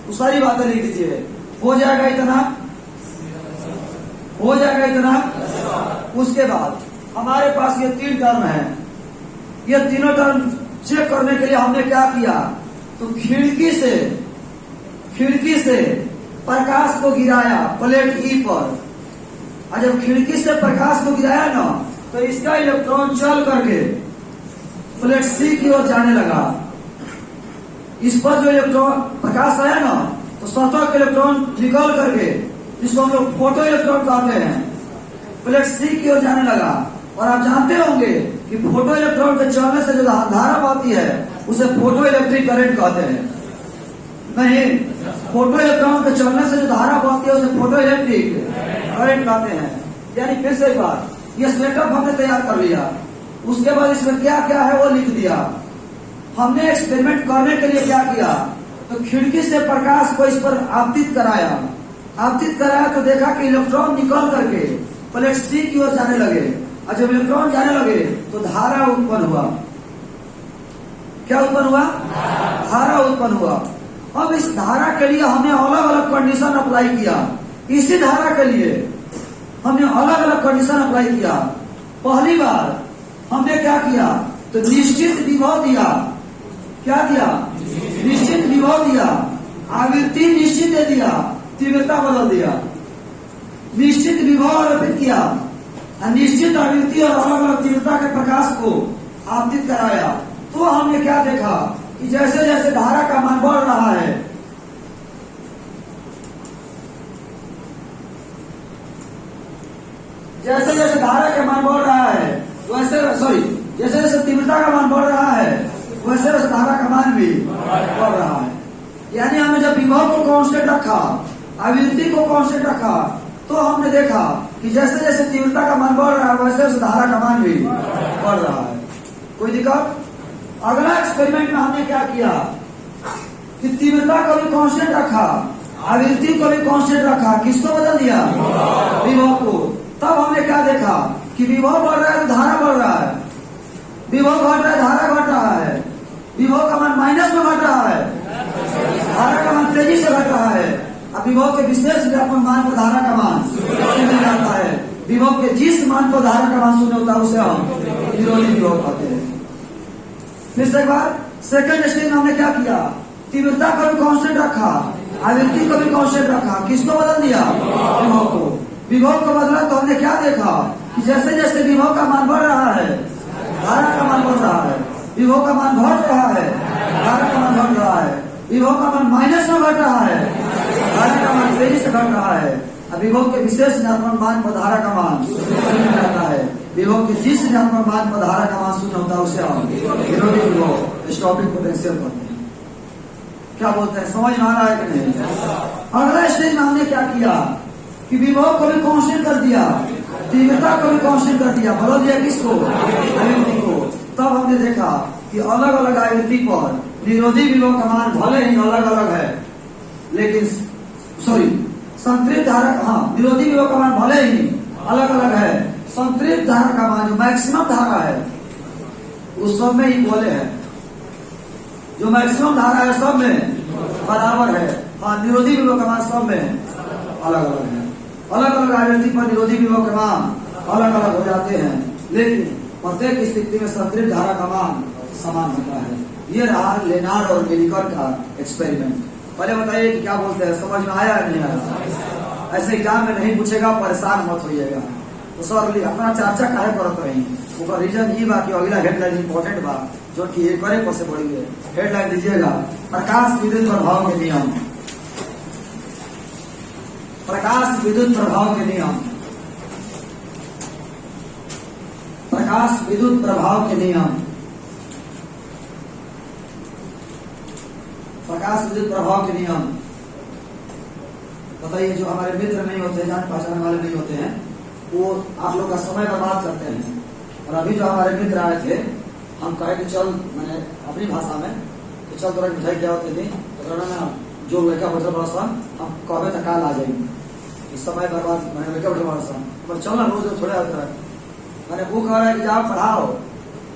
वो सारी बातें लिख दीजिए। हो जाएगा इतना। उसके बाद हमारे पास ये 3 टर्म है। ये तीनों टर्म चेक करने के लिए हमने क्या किया तो खिड़की से प्रकाश को गिराया प्लेट ई पर। और जब खिड़की से प्रकाश को गिराया ना तो इसका इलेक्ट्रॉन चल करके प्लेट सी की ओर जाने लगा। इस पर जो इलेक्ट्रॉन प्रकाश आया ना तो सतह के इलेक्ट्रॉन निकल करके जिसको हम लोग फोटो इलेक्ट्रॉन कहते हैं प्लेट सी की ओर जाने लगा। और आप जानते होंगे कि फोटो इलेक्ट्रॉन के चलने से जो धारा पाती है उसे फोटो इलेक्ट्रिक करंट कहते हैं। नहीं, फोटो इलेक्ट्रॉन के चलने से जो धारा पाती है उसे फोटो इलेक्ट्रिक करंट कहते हैं। यानी फिर से एक बार ये सेटअप हमने तैयार कर लिया। उसके बाद इसमें क्या क्या है वो लिख दिया। हमने एक्सपेरिमेंट करने के लिए क्या किया तो खिड़की से प्रकाश को इस पर आपतित कराया तो देखा कि इलेक्ट्रॉन निकल करके प्लेट सी की ओर जाने लगे। और जब इलेक्ट्रॉन जाने लगे तो धारा उत्पन्न हुआ। क्या उत्पन्न हुआ? धारा उत्पन्न हुआ। अब इस धारा के लिए हमने अलग अलग कंडीशन अप्लाई किया। इसी धारा के लिए हमने अलग अलग कंडीशन अप्लाई किया। पहली बार हमने क्या किया तो निश्चित विभव दिया। क्या दिया? निश्चित विभव दिया। आवृत्ति निश्चित दे दिया, तीव्रता बदल दिया। निश्चित विभव आरोपित किया, निश्चित आवृत्ति और अलग अलग तीव्रता के प्रकाश को आपतित कराया। तो हमने क्या देखा कि जैसे जैसे धारा का मान बढ़ रहा है जैसे जैसे धारा का मान बढ़ रहा है जैसे जैसे तीव्रता का मान बढ़ रहा है वैसे वैसे धारा का मान भी बढ़ रहा है। यानी हमने जब विभव को कांस्टेंट रखा, आवृत्ति को कांस्टेंट रखा तो हमने देखा कि जैसे जैसे तीव्रता का मान बढ़ रहा है वैसे वैसे धारा का मान भी बढ़ रहा है। कोई दिक्कत? अगला एक्सपेरिमेंट में हमने क्या किया कि तीव्रता को भी कांस्टेंट रखा, आवृत्ति को भी कांस्टेंट रखा। किसको बदल दिया? विभव को। तब हमने क्या देखा कि विभव बढ़ रहा है तो धारा बढ़ रहा है, विभव घट रहा है धारा घट रहा है, विभव का मान माइनस में घट रहा है, धारा का मान तेजी से घट रहा है। अब विभव के विशेष व्यापक मान पर धारा का मान शून्य हो जाता है। विभव के जिस मान पर धारा का मान शून्य होता है उसे हम विरोधी विभव कहते हैं। फिर से एक बार सेकंड स्टेज में हमने क्या किया, तीव्रता को भी कांस्टेंट रखा, आवृत्ति को भी कांस्टेंट रखा। किसको बदल दिया? विभव को। विभव को बदला तो हमने क्या देखा कि जैसे जैसे विभव का मान बढ़ रहा है धारा का मान बढ़ रहा है, विभव का मान घट रहा है धारा का मान घट रहा है, विभव का मान माइनस में घट रहा है धारा का मान तेजी से घट रहा है। अब विभव के विशेष ऋणात्मक मान पर धारा का मान शून्य हो जाता है। विभव के जिस ऋणात्मक मान पर धारा का मान शून्य होता है उसे हम विरोधी विभव स्टॉपिंग पोटेंशियल कहते हैं। क्या बोलते हैं? समझ में आ रहा है कि नहीं? अगला स्टेज में हमने क्या किया कि विभव को भी कांस्टेंट कर दिया, तीव्रता को भी कांस्टेंट कर दिया, बदल दिया किसको, आवृत्ति को। तब हमने देखा कि अलग अलग आवृत्ति पर निरोधी विभव का मान भले ही अलग अलग है, लेकिन संतृप्त धारा, हाँ, विरोधी विभव का मान भले ही अलग अलग है, संतृप्त धारा का मान जो मैक्सिमम धारा है उस सब में इक्वल है, जो मैक्सिमम धारा है सब में बराबर है। हाँ, निरोधी विभव का मान सब में अलग अलग है। अलग अलग आवृत्ति पर निरोधी विभव के मान अलग अलग हो जाते हैं, लेकिन प्रत्येक स्थिति में संतृप्त धारा का मान समान होता है। ये रहा लेनार्ड और मेलिकर का एक्सपेरिमेंट। पहले बताइए कि क्या बोलते हैं, समझ में आया नहीं आया? ऐसे एग्जाम में नहीं पूछेगा, परेशान मत होइएगा। तो सर अपना चर्चा काहे करत रही, उसका रीजन ये बा कि अगला हेडलाइन इंपॉर्टेंट बा, जो कि एक करे पर से बढ़ी है। हेडलाइन दीजिएगा, प्रकाश विद्युत प्रभाव के नियम। प्रकाश विद्युत प्रभाव के नियम, प्रकाश विद्युत प्रभाव के नियम, प्रकाश विद्युत प्रभाव के नियम। बताइए, जो हमारे मित्र नहीं होते, जान पहचान वाले नहीं होते हैं, वो आप लोग का समय बर्बाद करते हैं। और अभी जो हमारे मित्र आए थे, हम कहे कि चल, मैंने अपनी भाषा में कि चल तोरा मिठाई क्या होती थी, तो ना जो लड़का बैठल बड़ा सा, हम कहे तो काल आ जाएंगे, इस समय बर्बाद, मैंने लड़का बैठल बड़ा सा, पर चल ना रोज थोड़े आता है। मैंने वो कह रहा है कि जाओ पढ़ाओ,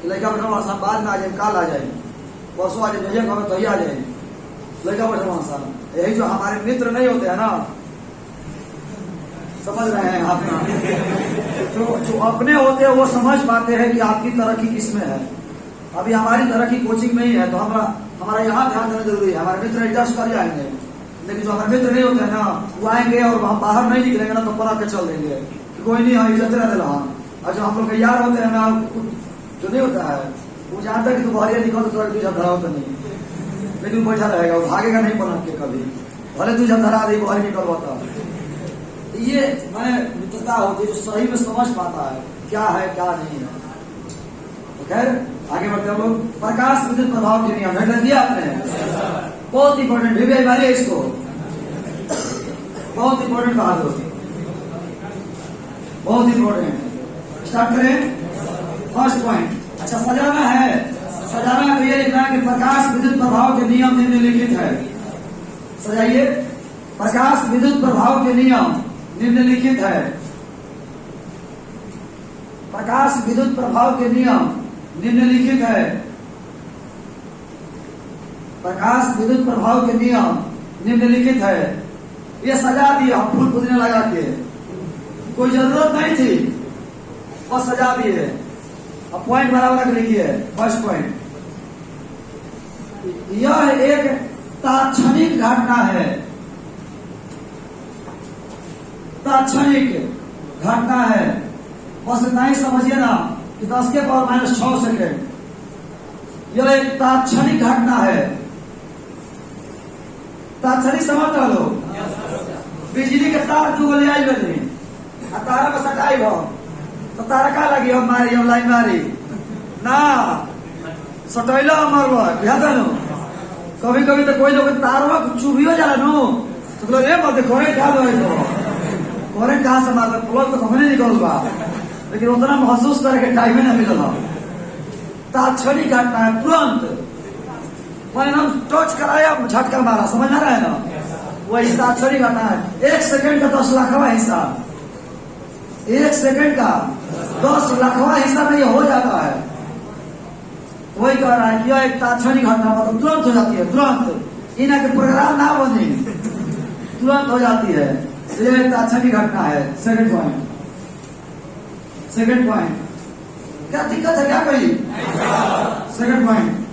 कि लड़का बैठल बड़ा सा बाद में आ जाए, काल आ जाए, परसों आ जाए, भैया कहो तो ही आ जाए, लड़का बैठल बड़ा सा। यही जो हमारे मित्र नहीं होते हैं ना, समझ रहे हैं आप? तो जो अपने होते हैं वो समझ पाते हैं कि आपकी तरक्की किसमें है। अभी हमारी तरक्की कोचिंग में ही है, तो हमारा यहाँ ध्यान देना जरूरी है। हमारे मित्र एडजस्ट कर जाएंगे, लेकिन जो हमारे मित्र नहीं होते हैं ना, वो आएंगे और हम बाहर नहीं निकलेंगे ना, तो पढ़ा के चल देंगे कि कोई नहीं, हम इज्जत रहते रहा। और जो हम लोग के यार होते हैं ना, जो नहीं होता है, वो जानता है कि तू बाहर निकल तो तुझे धरा होता नहीं, लेकिन बैठा रहेगा, वो भागेगा नहीं पलट के कभी, भले तुझे धरा दे बाहर निकल होता। ये मैंने मित्रता होती है जो सही में समझ पाता है क्या है क्या नहीं है। तो खैर आगे बढ़ते हम लोग। प्रकाश विद्युत प्रभाव के नियम हेडलाइन दिया आपने, बहुत इंपॉर्टेंट है भाई, इसको बहुत इंपॉर्टेंट बात होती है, बहुत इंपॉर्टेंट। स्टार्ट करें फर्स्ट पॉइंट। अच्छा, सजाना है, सजाना तो ये लिखना है कि प्रकाश विद्युत प्रभाव के नियम निम्नलिखित है। सजाइए, प्रकाश विद्युत प्रभाव के नियम निम्नलिखित है। प्रकाश विद्युत प्रभाव के नियम निम्नलिखित है। प्रकाश विद्युत प्रभाव के नियम निम्नलिखित है। ये सजा दिया हम फूल पुदीना लगा के, कोई जरूरत नहीं थी, बस सजा दिए। अब पॉइंट बराबर लिखिए। फर्स्ट पॉइंट, यह एक तात्क्षणिक घटना है, तात्क्षणिक घटना है। बस इतना ही समझिए ना कि 10 के पावर -6 सेकेंड यह एक तात्क्षणिक घटना है। तात्क्षणिक समझ लो, बिजली के तार दू ले आई बनी आ तारा पर सटाई हो तो तारा का लगी हम मारी, हम लाइन मारी ना, सटैलो मारलो याद है। कभी कभी तो कोई लोग तारवा चुभियो जाला नो, तो लोग ये बात करे क्या लो करेंट कहाँ से मारता, प्लग तो कभी नहीं निकल बा, लेकिन उतना महसूस करके टाइम ना मिलल। तात्क्षणिक घटना है, तुरंत मैंने हम टच कराया, झटका मारा, समझ आ रहा है ना, वही तात्क्षणिक घटना है। 1 सेकंड का 10 लाखवां हिस्सा, 1 सेकंड का 10 लाखवां हिस्सा में ये हो जाता है। वही कह रहा है कि यह एक तात्क्षणिक घटना, मतलब तुरंत हो जाती है, तुरंत इन्हें के प्रोग्राम ना बने, तुरंत हो जाती है। यह एक तात्क्षणिक घटना है। सेकंड पॉइंट, सेकंड पॉइंट, क्या दिक्कत है क्या कोई? सेकंड पॉइंट,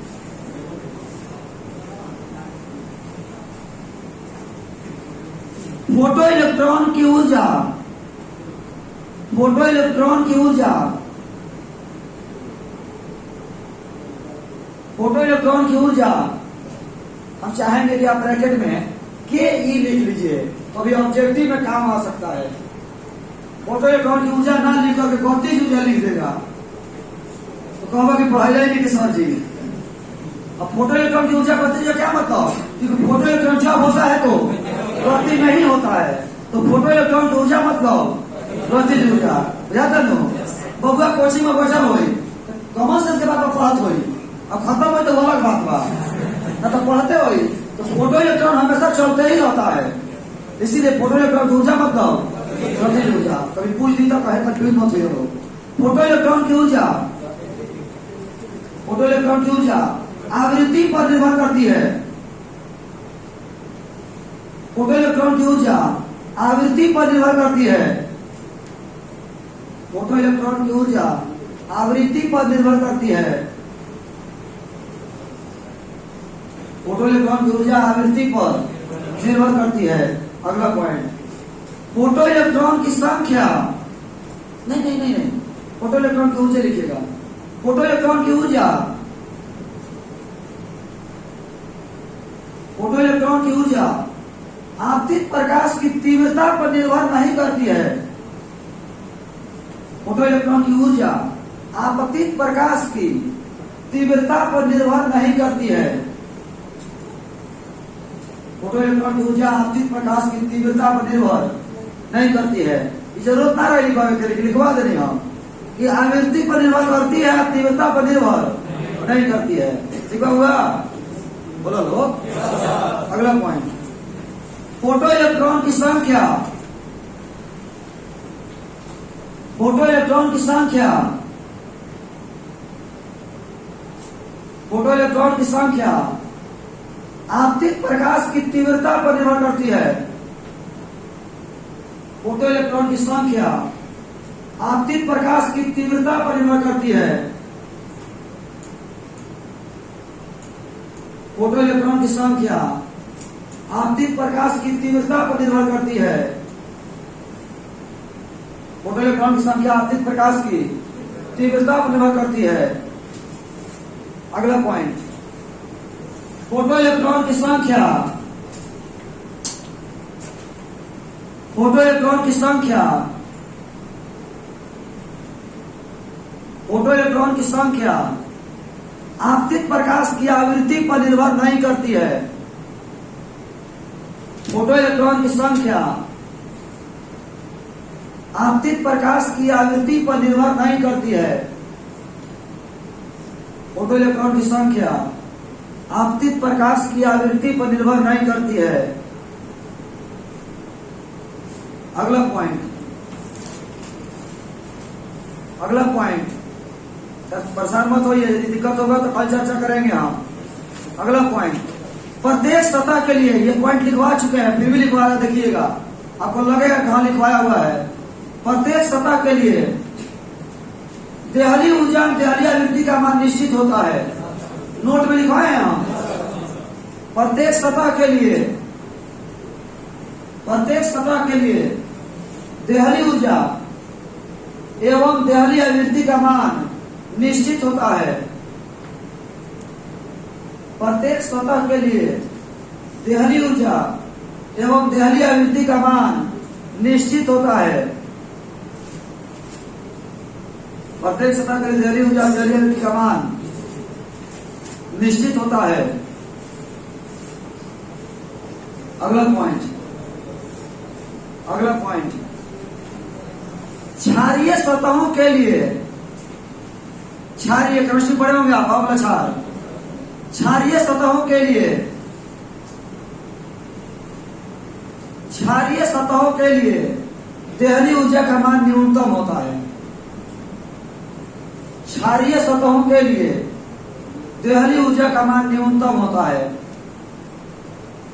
फोटो इलेक्ट्रॉन की ऊर्जा, फोटो इलेक्ट्रॉन की ऊर्जा, फोटो इलेक्ट्रॉन की ऊर्जा हम चाहेंगे कि आप ब्रैकेट में KE लिख लीजिए, तो अभी ऑब्जेक्टिव में काम आ सकता है। फोटो इलेक्ट्रॉन की ऊर्जा ना लिख करके गतिज ऊर्जा लिख देगा तो कहोगे कि पढ़ाई नहीं कि सर जी। अब फोटो इलेक्ट्रॉन की ऊर्जा गतिज क्या मतलब, क्योंकि फोटो इलेक्ट्रॉन जब होता है तो गति नहीं होता है, तो फोटो इलेक्ट्रॉन की ऊर्जा मतलब गतिज ऊर्जा बुझाता नो बबुआ कोचिंग में बैठल होई कॉमन सेंस के बात पढ़त होई अब खत्म हो तो अलग बात बा ना तो पढ़ते होई तो फोटो इलेक्ट्रॉन हमेशा चलते ही रहता है इसीलिए फोटो इलेक्ट्रॉन की ऊर्जा मतलब गतिज ऊर्जा कभी पूछ दी तो कहे तकलीफ मत हो फोटो इलेक्ट्रॉन की ऊर्जा आवृत्ति पर निर्भर करती है फोटो इलेक्ट्रॉन की ऊर्जा आवृत्ति पर निर्भर करती है फोटो इलेक्ट्रॉन की ऊर्जा आवृत्ति पर निर्भर करती है फोटो इलेक्ट्रॉन की ऊर्जा आवृत्ति पर निर्भर करती है अगला पॉइंट फोटो इलेक्ट्रॉन की संख्या नहीं फोटो इलेक्ट्रॉन की ऊर्जा लिखिएगा फोटो इलेक्ट्रॉन की ऊर्जा आपतित प्रकाश की तीव्रता पर निर्भर नहीं करती है फोटो इलेक्ट्रॉन की ऊर्जा आपतित प्रकाश की तीव्रता पर निर्भर नहीं करती है फोटो इलेक्ट्रॉन की ऊर्जा आपतित प्रकाश की तीव्रता पर निर्भर नहीं करती है जरूरत ना रही लिखवा देनी हम कि आवृत्ति पर निर्भर करती है तीव्रता पर निर्भर नहीं करती है ठीक हुआ बोलो लोग अगला पॉइंट फोटो इलेक्ट्रॉन की संख्या फोटो इलेक्ट्रॉन की संख्या आपतित प्रकाश की तीव्रता पर निर्भर करती है फोटो इलेक्ट्रॉन की संख्या आपतित प्रकाश की तीव्रता पर निर्भर करती है फोटो इलेक्ट्रॉन की संख्या आपतित प्रकाश की तीव्रता पर निर्भर करती है फोटो इलेक्ट्रॉन की संख्या आपतित प्रकाश की तीव्रता पर निर्भर करती है अगला पॉइंट फोटो इलेक्ट्रॉन की संख्या फोटो इलेक्ट्रॉन की संख्या आपतित प्रकाश की आवृत्ति पर निर्भर नहीं करती है फोटो इलेक्ट्रॉन की संख्या आपतित प्रकाश की आवृत्ति पर निर्भर नहीं करती है फोटो इलेक्ट्रॉन की संख्या आपतित प्रकाश की आवृत्ति पर निर्भर नहीं करती है अगला पॉइंट परेशान मत होइए यदि दिक्कत होगा तो कल चर्चा करेंगे हम अगला पॉइंट प्रत्येक सतह के लिए ये पॉइंट लिखवा चुके हैं फिर भी लिखवा रहे देखिएगा आपको लगेगा कहां लिखवाया हुआ है प्रत्येक सतह के लिए देहली ऊर्जा देहली आवृत्ति का मान निश्चित होता है नोट में लिखवाए हैं हम प्रत्येक सतह के लिए देहली ऊर्जा एवं देहली आवृत्ति का मान निश्चित होता है प्रत्येक सतह के लिए देहली ऊर्जा एवं देहली आवृत्ति का मान निश्चित होता है प्रत्येक सतह के लिए देहली ऊर्जा देहली आवृत्ति का मान निश्चित होता है अगला पॉइंट क्षारीय सतहों के लिए क्षारीय केमिस्ट्री पढ़े होंगे आप बाबला क्षारीय सतहों के लिए देहली ऊर्जा का मान न्यूनतम होता है क्षारीय सतहों के लिए देहली ऊर्जा का मान न्यूनतम होता है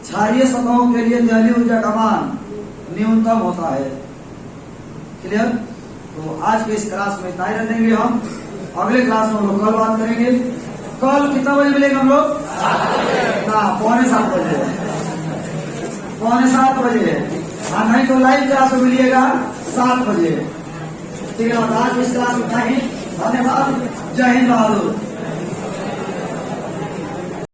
क्षारीय सतहों के लिए देहली ऊर्जा का मान न्यूनतम होता है क्लियर तो आज के इस क्लास में इतना ही रह देंगे हम अगले क्लास में हम लोग कल बात करेंगे कल कितना बजे मिलेंगे हम लोग पौने 7 बजे नहीं तो लाइव क्लास में मिलिएगा 7 बजे ठीक है आज इस क्लास में धन्यवाद जय हिंद बहादुर।